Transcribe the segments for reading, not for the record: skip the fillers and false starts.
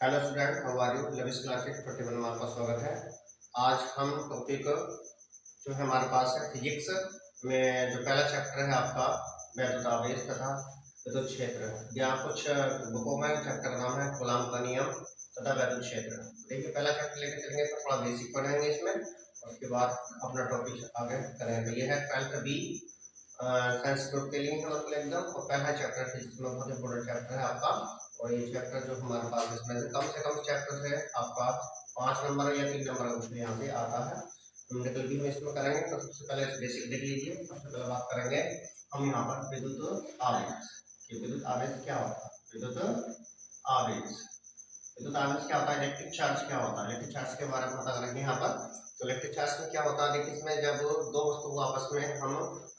Hello student, how are you? Lavish classes 21 में आपका स्वागत है। आज हम टॉपिक जो है हमारे पास है फिजिक्स में जो पहला चैप्टर है आपका वैद्युत आवेश तथा विद्युत क्षेत्र। यहाँ कुछ बुकों में चैप्टर का नाम है कूलाम का नियम तथा वैद्युत क्षेत्र। देखिए पहला चैप्टर लेकर चलेंगे तो थोड़ा बेसिक पढ़ेंगे इसमें और उसके बाद अपना टॉपिक आगे करेंगे। तो ये है 12th बी साइंस ग्रुप के लिए है मतलब एकदम। और पहला चैप्टर फिजिक्स में बहुत इंपॉर्टेंट चैप्टर है आपका। और ये चैप्टर जो हमारे पास इसमें से कम चैप्टर है आपका 5 नंबर या 3 नंबर कुछ यहाँ से आता है। न्यूमेरिकल भी हम इसमें करेंगे। तो सबसे पहले बेसिक देख लीजिए। सबसे पहले बात करेंगे हम यहाँ पर विद्युत आवेश कि विद्युत आवेश क्या होता है। आवेश विद्युत आवेश क्या होता है, इलेक्ट्रिक चार्ज क्या होता है। इलेक्ट्रिक चार्ज के बारे में पता करेंगे यहाँ पर। तो इलेक्ट्रिक चार्ज में क्या होता है, देखिए इसमें जब दो वस्तु को आपस में हम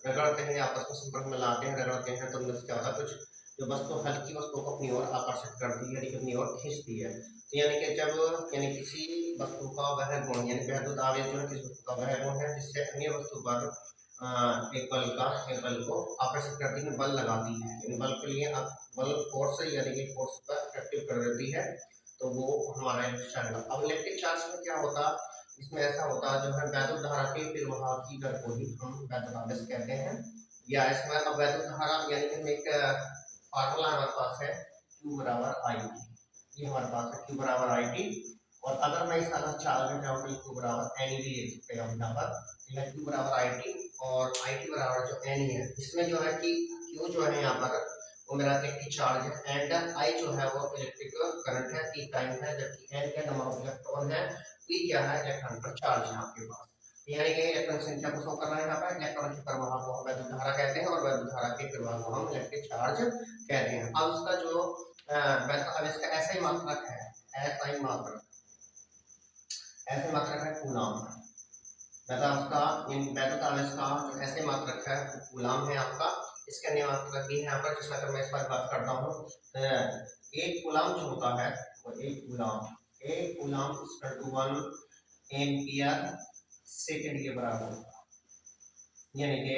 रगड़ते हैं, आपस में संपर्क में लाते हैं, रगड़ते हैं, तो उनमें क्या होता है, कुछ जो वस्तु हल्की वस्तु को अपनी ओर आकर्षित करती है, यानी अपनी ओर खींचती है। तो यानी कि जब यानी किसी वस्तु का वह गुण यानी विद्युत आवेश जो है किसी वस्तु का वह गुण है जिससे अन्य वस्तु पर एक बल को आकर्षित करती है, बल लगाती है। इन बल के लिए आप बल फोर्स यानी कि फोर्स पर एक्टिव कर देती है, तो वो हमारा इलेक्ट्रिक चार्ज है। अब इलेक्ट्रिक चार्ज में क्या होता, इसमें ऐसा होता है जो है वैद्युत धारा के प्रवाह की दर को ही हम वैद्युत आवेश कहते हैं। या इसमें अब वैद्युत धारा यानी कि एक फार्मूला हमारे पास है Q बराबर आई टी। ये हमारे पास है Q बराबर आई टी। और अगर मैं इस अलग चार्ज में जाऊँ तो Q बराबर एन भी लिख सकते हैं हम यहाँ पर। यह Q बराबर आई टी और आई टी बराबर जो एन है, इसमें जो है कि Q जो है यहाँ पर वो मेरा इलेक्ट्रिक चार्ज है एंड आई जो है वो इलेक्ट्रिक करंट है, टी टाइम है, जबकि एन क्या नंबर ऑफ इलेक्ट्रॉन है, पी क्या है इलेक्ट्रॉन पर चार्ज है आपके पास। यानी कि इलेक्ट्रॉन संख्या को शो कर रहा है यहाँ पर। इलेक्ट्रॉन के प्रवाह को हम वैद्युत धारा कहते हैं और वैद्युत धारा के प्रवाह को हम इलेक्ट्रिक चार्ज कहते हैं। अब उसका जो वैद्युत आवेश का ऐसा ही मात्रक है, ऐसा ही मात्रक ऐसे मात्रक है कूलाम। वैद्युत आवेश का जो ऐसे मात्रक है कूलाम है आपका। इसके अन्य मात्रक भी है यहाँ पर, जिसमें अगर मैं इस पर बात करता हूँ, एक कूलाम जो होता है वो एक coulomb equal to 1 ampere second के बराबर होता है। यानी कि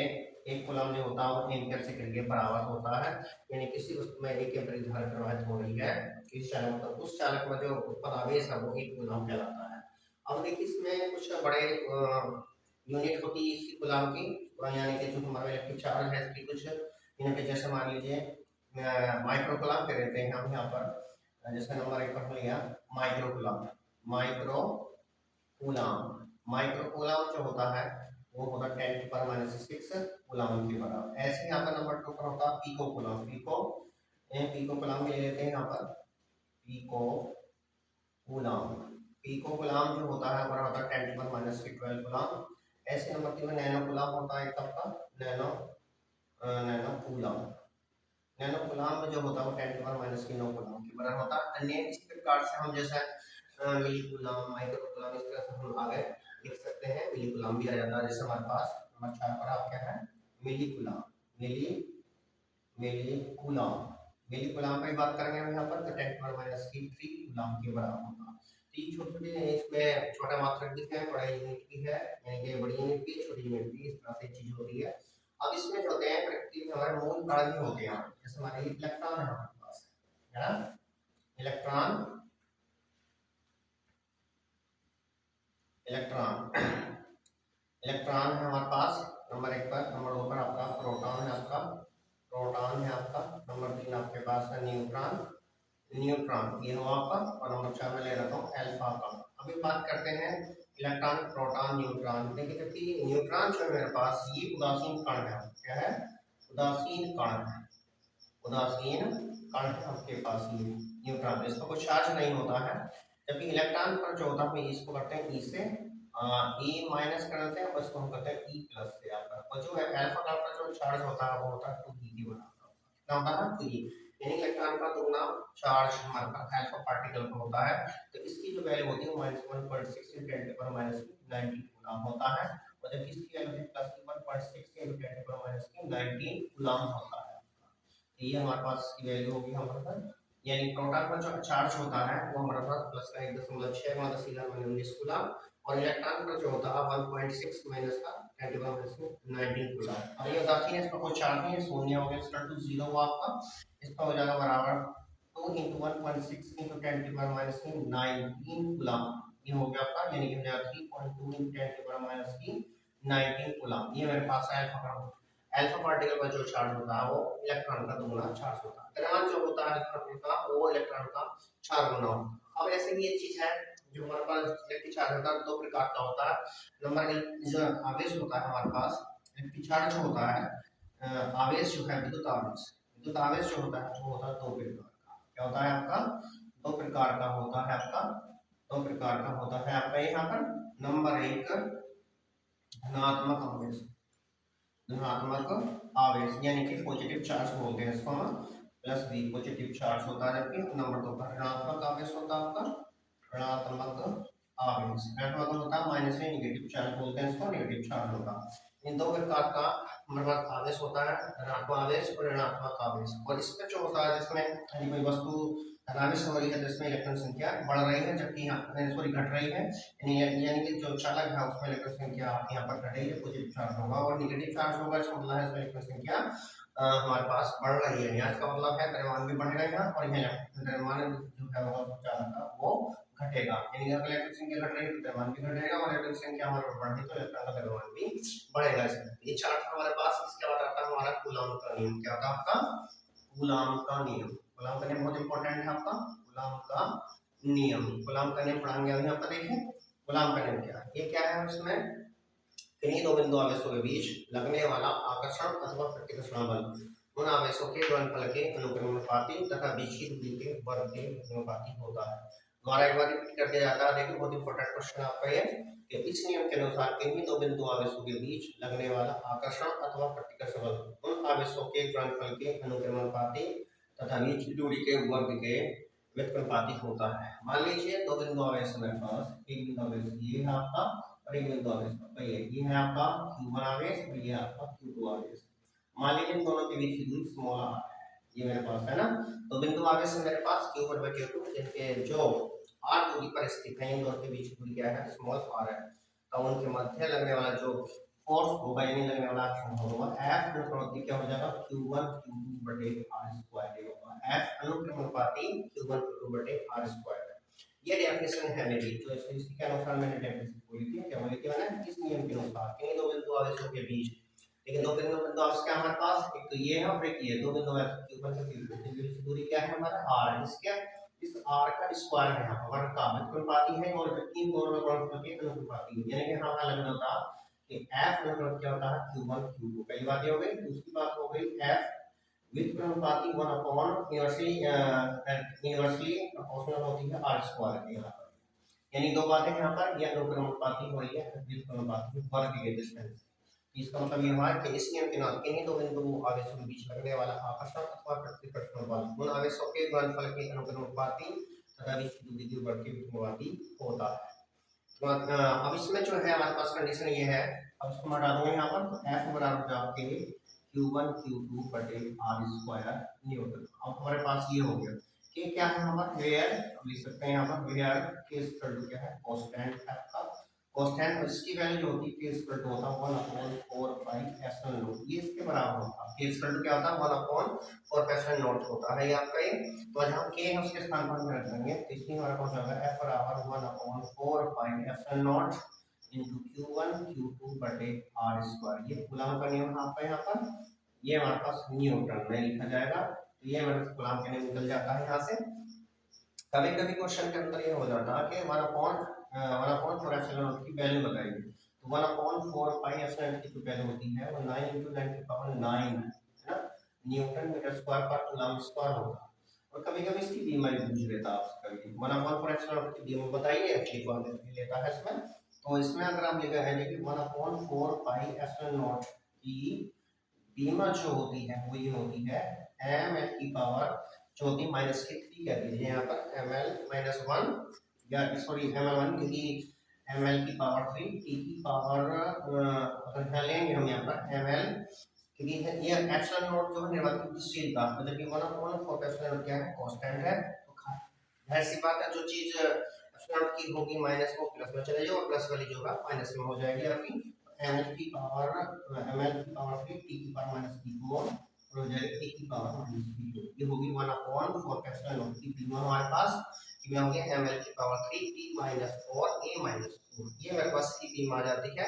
एक कूलम जो होता है वो एम्पियर सेकंड के बराबर होता है। यानी किसी वस्तु में एक एम्पियर धारा प्रवाहित हो रही है किसी चालक में, उस चालक में जो उत्पन्न आवेश है वो एक कूलम कहलाता है। अब देखिए इसमें कुछ बड़े यूनिट होती है इसी कूलम की, यानी कि जो हमारा इलेक्ट्रिक चार्ज है इसकी कुछ यूनिट, जैसे मान लीजिए माइक्रो कूलम कह देते हैं हम यहाँ पर। जैसे नंबर 1 पर लिया माइक्रो कूलम। माइक्रो कूलम जो होता है वो होता है 10⁻⁶ कूलम के बराबर। ऐसे यहाँ पर नंबर 2 पर होता है पीको कूलम। पीको कूलम ले लेते हैं यहाँ पर। पीको कूलम जो होता है हमारा होता है 10⁻⁻12 कूलम। ऐसे नंबर 3 में नैनो कूलम होता है आपका। नैनो कूलम में जो होता है वो 10⁻�9 कूलम के बराबर होता है। अन्य इस प्रकार से हम जैसे मिली कूलम, माइक्रो कूलम, इस तरह से हम आगे लिख सकते हैं। मिली कूलम भी आ जाता है। जैसे हमारे पास नंबर 4 पर आप क्या है मिली कूलम। मिली कूलम की बात करेंगे हम यहाँ पर, तो 10⁻³ कूलम के बराबर होगा। तो ये छोटे इसमें छोटा मात्रक भी है, बड़ा यूनिट भी है, यानी कि बड़ी यूनिट भी छोटी यूनिट भी, इस तरह से चीज होती है। अब इसमें जो होते हैं प्रकृति में हमारे मूल कण भी होते हैं। जैसे हमारे इलेक्ट्रॉन है हमारे पास, है ना, इलेक्ट्रॉन इलेक्ट्रॉन है हमारे पास नंबर 1 पर। नंबर 2 पर आपका प्रोटॉन है आपका। नंबर 3 आपके पास है न्यूट्रॉन ये हुआ आपका। और नंबर 4 में ले रखा हूँ अल्फा का। अभी बात करते हैं इलेक्ट्रॉन, प्रोटॉन, न्यूट्रॉन। देखिए जबकि न्यूट्रॉन जो है मेरे पास ये उदासीन कण है। क्या है? उदासीन कण है आपके पास ये न्यूट्रॉन। इसका कोई चार्ज नहीं होता है। जबकि इलेक्ट्रॉन पर जो होता है इसको करते हैं ई से ई माइनस कर देते हैं और इसको हम करते हैं ई प्लस से आपका। और जो है अल्फा का जो चार्ज होता है वो होता है 2e के बराबर। कितना होता है? 2e। यानी इलेक्ट्रॉन का दुगना चार्ज हमारे पास अल्फा पार्टिकल का होता है। तो इसकी जो वैल्यू होती है -1.6 × 10⁻⁹ कूलम होता है। और जब इसकी वैल्यू होती है +1.6 × 10⁻⁹ कूलम होता है। तो ये हमारे पास की वैल्यू होगी हमारे पास। यानी प्रोटॉन का जो चार्ज होता है वो हमारे पास प्लस का 1.6 × 10⁻⁹ कूलम। और इलेक्ट्रॉन का जो होता है 1.6 माइनस का 10⁻⁹ कूलम। अब ये उदासीन है, इसका कोई चार्ज नहीं है, शून्य हो गया, इक्वल टू 0 हुआ आपका। इसका हो जाएगा बराबर 2 इंटू 1.6 इंटू 10 की पावर माइनस की 19 कूलम। ये हो गया आपका, यानी कि हो जाएगा 3.2 इंटू 10 की पावर माइनस की 19 कूलम। ये मेरे पास है अल्फा पार्टिकल का जो चार्ज होता है वो इलेक्ट्रॉन का दुगुना चार्ज होता है। द्रव्यमान जो होता है अल्फा का वो इलेक्ट्रॉन का 4 गुना होता है। अब ऐसे ही ये चीज है जो हमारे पास इलेक्ट्रिक चार्ज होता है दो प्रकार का होता है। नंबर जो आवेश होता है हमारे पास इलेक्ट्रिक चार्ज जो होता है, आवेश जो है विद्युत आवेश जो होता है वो होता है दो प्रकार का। क्या होता है आपका? दो प्रकार का होता है आपका, दो प्रकार का होता है आपका यहाँ पर। नंबर एक धनात्मक आवेश, धनात्मक आवेश यानी कि पॉजिटिव चार्ज बोलते हैं इसको हम, प्लस बी पॉजिटिव चार्ज होता है। जबकि नंबर दो पर ऋणात्मक आवेश होता है आपका, ऋणात्मक आवेश ऋणात्मक होता है माइनस में नेगेटिव चार्ज बोलते हैं इसको, नेगेटिव चार्ज होता है। इन दो प्रकार का हमारे पास आवेश होता है, धनात्मक आवेश और ऋणात्मक आवेश। और इसमें जो होता है जिसमें यदि कोई वस्तु धनावेश हो रही है तो इसमें इलेक्ट्रॉन संख्या बढ़ रही है, जबकि यहाँ सॉरी घट रही है, यानी कि जो चालक है उसमें इलेक्ट्रॉन संख्या यहाँ पर घट रही है, पॉजिटिव चार्ज होगा। और नेगेटिव चार्ज होगा इसका मतलब है इसमें इलेक्ट्रॉन संख्या हमारे पास बढ़ रही है। यहाँ इसका मतलब है द्रव्यमान भी बढ़ेगा यहाँ, और यहाँ द्रव्यमान जो है वो चालक का वो घटेगा। यानी अगर इलेक्ट्रॉन संख्या घट रही है तो द्रव्यमान भी घटेगा, और इलेक्ट्रॉन संख्या हमारे बढ़ रही तो इलेक्ट्रॉन का द्रव्यमान भी बढ़ेगा। इसमें ये चार्ट हमारे पास इसके बाद आता है हमारा कूलॉम का नियम। क्या होता है आपका? कूलॉम का नियम। कूलॉम का नियम बहुत इंपॉर्टेंट है आपका, कूलॉम का नियम। कूलॉम का नियम पढ़ाएंगे अभी यहाँ पर। देखिए कूलॉम का नियम क्या है, ये क्या है इसमें, किन्हीं दो बिंदु आवेशों के बीच लगने वाला आकर्षण अथवा प्रतिकर्षण बल उन आवेशों के गुणनफल के अनुक्रमानुपाती तथा बीच की दूरी के वर्ग के अनुपाती होता है। द्वारा एक बार रिपीट कर दिया जाता है। देखिए बहुत इंपॉर्टेंट क्वेश्चन आपका ये, कि इस नियम के अनुसार किन्हीं दो बिंदु आवेशों के बीच लगने वाला आकर्षण अथवा प्रतिकर्षण बल उन आवेशों के गुणनफल के अनुक्रमानुपाती तथा बीच की दूरी के वर्ग के व्युत्क्रमानुपाती होता है। मान लीजिए दो बिंदु आवेश मेरे पास, एक बिंदु आवेश ये है आपका और एक बिंदु आवेश ये है आपका Q1 आवेश और ये आपका Q2 आवेश। मान लीजिए इन दोनों के बीच की दूरी स्मॉल r है, ये मेरे पास है ना। तो बिंदु आवेश मेरे पास Q1 व Q2 जिनके जो r दूरी पर स्थित है, इन दोनों के बीच की दूरी क्या है? स्मॉल r है। तो उनके मध्य लगने वाला जो फोर्स होगा यानी लगने वाला आकर्षण होगा F अनुक्रमानुपाती क्या हो जाएगा? Q1 Q2 बटे r स्क्वायर होगा। F अनुक्रमानुपाती Q1 Q2 बटे r स्क्वायर। ये डेफिनेशन है मेरी, जो इसी के अनुसार मैंने डेफिनेशन बोली थी। क्या बोली थी मैंने? इस नियम के अनुसार किन्हीं दो बिंदु आवेशों के बीच, लेकिन दो बिंदु आवेश क्या हमारे पास, एक तो ये है और एक ये, दो बिंदु आवेश के ऊपर से बीच की दूरी क्या है हमारा? r है। इसके इस r का स्क्वायर है यहाँ पर, वर्ग का व्युत्क्रमानुपाती है, और इन दोनों का गुणनफल के अनुपाती है। यानी कि यहाँ का लगना होता कि f अनुपात क्या होता है? Q1 Q2। पहली बात ये हो गई। दूसरी बात हो गई f व्युत्क्रमानुपाती 1 अपॉन इनवर्सली प्रोपोर्शनल होती है r स्क्वायर के। यहाँ पर यानी दो बातें यहाँ पर, ये अनुक्रमानुपाती हो रही है व्युत्क्रमानुपाती वर्ग के डिस्टेंस। इसका मतलब ये हुआ कि इस नियम के नाम किन्हीं दो बिंदु आवेशों के बीच लगने वाला आकर्षण अथवा प्रतिकर्षण बल उन आवेशों के गुणनफल के अनुक्रमानुपाती तथा बीच की दूरी के वर्ग के व्युत्क्रमानुपाती होता है। तो अब इसमें जो है हमारे पास कंडीशन ये है, अब इसको मैं डाल दूंगा यहाँ पर। तो F बराबर जाके Q1 Q2 बटे r स्क्वायर न्यूटन। अब हमारे पास ये हो गया कि क्या है यहाँ पर, वेयर लिख सकते हैं यहाँ पर, वेयर के इक्वल टू क्या है? कांस्टेंट है आपका, कांस्टेंट, और इसकी वैल्यू जो होती है के इक्वल टू होता है 1/4 पाई एप्सिलॉन नॉट। ये इसके बराबर होता है, के इक्वल टू क्या होता है? 1/4 एप्सिलॉन नॉट होता है ये आपका ये। तो जहाँ के है उसके स्थान पर हम रख देंगे, तो इसलिए हमारे पास होगा F बराबर 1/4 pi epsilon not into Q1 Q2 बटे r स्क्वायर। ये कूलॉम का नियम है आपका यहाँ पर, ये हमारे पास न्यूटन में लिखा जाएगा। तो ये हमारे कूलॉम का नियम निकल जाता है यहाँ से। कभी कभी क्वेश्चन के अंदर ये हो जाता है कि 1/4 एप्सिलॉन नॉट की वैल्यू बताइए। तो 1/4 पाई एप्सिलॉन नॉट की जो वैल्यू होती है वो 9 × 10⁹ है ना, न्यूटन मीटर स्क्वायर पर कूलॉम स्क्वायर होगा। और कभी कभी इसकी बीमा भी पूछ लेता है आपसे, कभी 1/4 एप्सिलॉन नॉट की बीमा बताइए, एक बार लेता है इसमें। तो इसमें अगर आप लिखा है कि 1/4 पाई एप्सिलॉन नॉट की बीमा जो होती है वो ये होती है ml की पावर जो होती है -3 कह दीजिए यहाँ पर, ml-1 या सॉरी ml1, क्योंकि ml की पावर 3 t की पावर अगर यहाँ लेंगे हम यहाँ पर ml, क्योंकि ये एप्सिलॉन नॉट जो है निर्वात गतिशीलता, मतलब कि 1/4 एप्सिलॉन नॉट क्या है? कांस्टेंट है। तो जाहिर सी बात है जो चीज एप्सिलॉन नॉट की होगी माइनस में प्लस में चले जाओ, और प्लस वाली जो होगा माइनस में हो जाएगी आपकी। ml की पावर 3 t की पावर -3 को और हो जाएगा ए की पावर माइनस बी, ये होगी 1/4 एप्सिलॉन नॉट की बी में हमारे पास कि में हो गया एम एल की पावर 3 पी माइनस 4 ए माइनस 4, ये मेरे पास की बीम आ जाती है।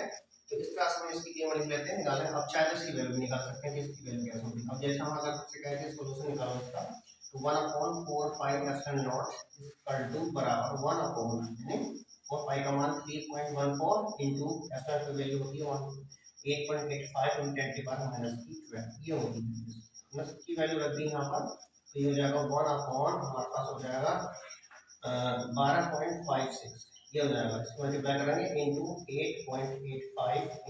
तो इस तरह से हम इसकी बीम लिख लेते हैं, निकालें। अब चाहे तो इसकी वैल्यू निकाल सकते हैं कि इसकी वैल्यू क्या होगी। अब जैसे हम अगर से कहें कि सोल्यूशन निकालो इसका, तो 1/4 pi epsilon naught equal to बराबर 1/, यानी और पाई का मान 3.14 इंटू एप्सिलॉन की वैल्यू होती है 8.85 × 10⁻⁻12, ये होगी की वैल्यू रख दी यहाँ पर। तो ये हो जाएगा 1/, हमारे पास हो जाएगा 12.56, ये हो जाएगा। इसको मल्टीप्लाई करेंगे इंटू 8.85 ×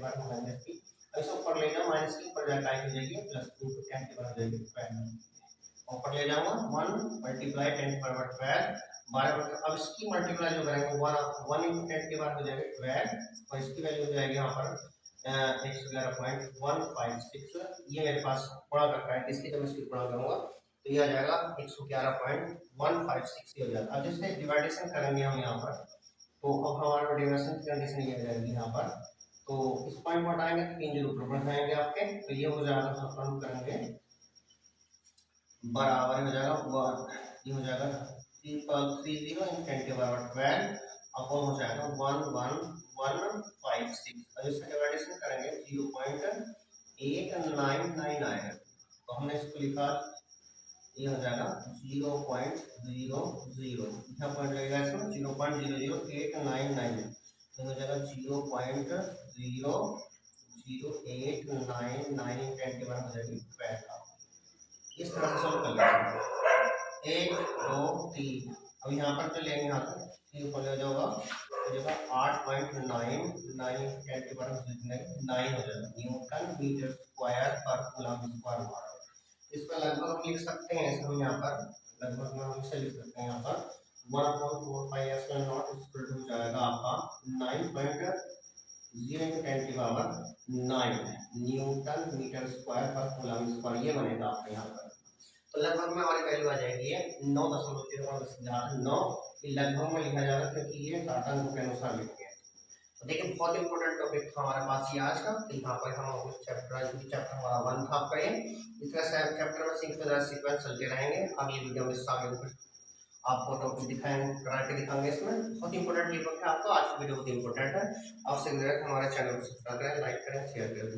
10⁻⁻3, ऐसे ऊपर ले जाओ, माइनस के ऊपर जाकर हो जाएगी प्लस इंटू 10 हो जाएगी 12, ऊपर ले जाऊंगा 1 मल्टीप्लाई 10⁻12 12। अब इसकी मल्टीप्लाई जो करेंगे 1 इंटू 10 हो जाएगा 12, और इसकी वैल्यू हो जाएगी यहाँ पर 111.156, ये मेरे पास गुणा करता है, इसकी जब इसकी गुणा करूंगा तो ये आ जाएगा 111.156 हो जाएगा। अब जैसे डिवाइडेशन करेंगे हम यहाँ पर, तो अब हमारा डिविजन की कंडीशन ये आ जाएगी यहाँ पर। तो इस पॉइंट पर आएंगे तो 3 जीरो ऊपर बढ़ाएंगे आपके, तो ये हो जाएगा, हम करेंगे बराबर हो जाएगा ये हो जाएगा 330 × 10⁻12 अपॉन हो जाएगा 11156, और इसका डिवाइडेशन करेंगे 0.8999 आएगा। तो हमने इसको लिखा, ये हो जाएगा 0.00, यहाँ पॉइंट लगेगा इसमें 0.00899, तो हो जाएगा 0.00899 हो जाएगी 12। इस तरह से सॉल्व कर लेंगे 1 2 3। अब यहाँ पर जो लेंगे यहाँ पर 3 ऊपर ले जाओगा, हो जाएगा 8.99 हो जाएगा न्यूटन मीटर स्क्वायर पर कूलम स्क्वायर हमारा। इसका लगभग हम लिख सकते हैं, इसको हम यहाँ पर लगभग में हम इसे लिख सकते हैं यहाँ पर 1/4 pi epsilon naught equal to जाएगा आपका 9.0 × 10⁻9 न्यूटन मीटर स्क्वायर पर कूलम स्क्वायर, ये बनेगा आपके यहाँ पर। तो लगभग में हमारी वैल्यू आ जाएगी है 9.9, लगभग में लिखा जाएगा क्योंकि ये साधारण के अनुसार लिखेंगे। तो देखिए बहुत इंपॉर्टेंट टॉपिक था हमारे पास ये आज का। तो यहाँ पर हम उस चैप्टर हमारा 1 था आपका ये, इस तरह से चैप्टर में सीक्वेंस चलते रहेंगे। अगली वीडियो में आगे आपको टॉपिक दिखाएंगे, करा के दिखाएंगे। इसमें बहुत इंपॉर्टेंट टॉपिक है आपको, आज की वीडियो बहुत इंपॉर्टेंट है। आपसे हमारे चैनल को सब्सक्राइब करें, लाइक करें, शेयर करें।